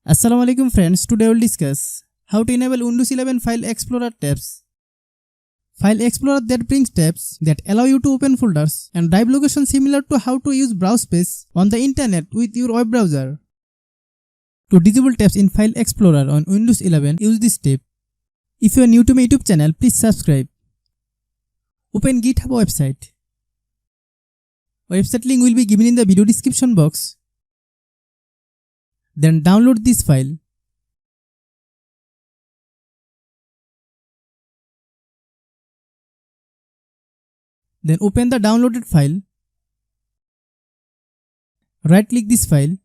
Assalamualaikum friends, today we'll discuss how to enable Windows 11 File Explorer tabs. File Explorer that brings tabs that allow you to open folders and drive locations similar to how to use browse space on the internet with your web browser. To disable tabs in File Explorer on Windows 11, use this step. If you are new to my YouTube channel, please subscribe. Open GitHub website. Website link will be given in the video description box. Then download this file. Then open the downloaded file. Right click this file.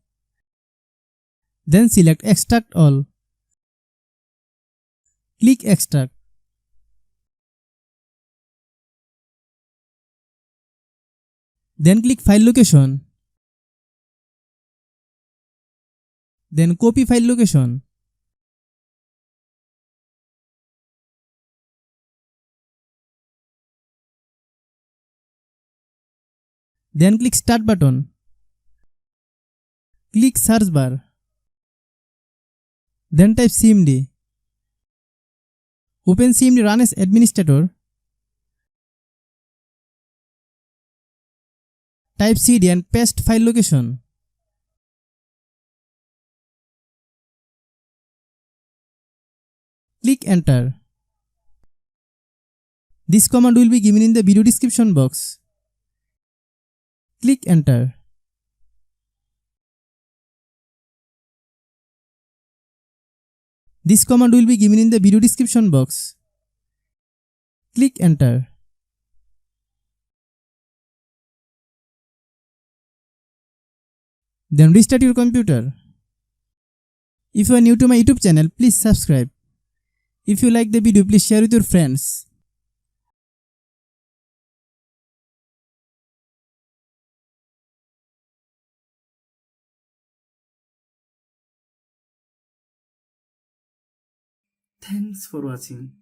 Then select Extract All. Click Extract. Then click File Location. Then copy file location. Then click Start button. Click Search bar. Then type cmd. Open cmd run as administrator. Type cd and paste file location. Click Enter. This command will be given in the video description box. Click Enter. This command will be given in the video description box. Click Enter. Then restart your computer. If you are new to my YouTube channel, please subscribe. If you like the video, please share with your friends. Thanks for watching.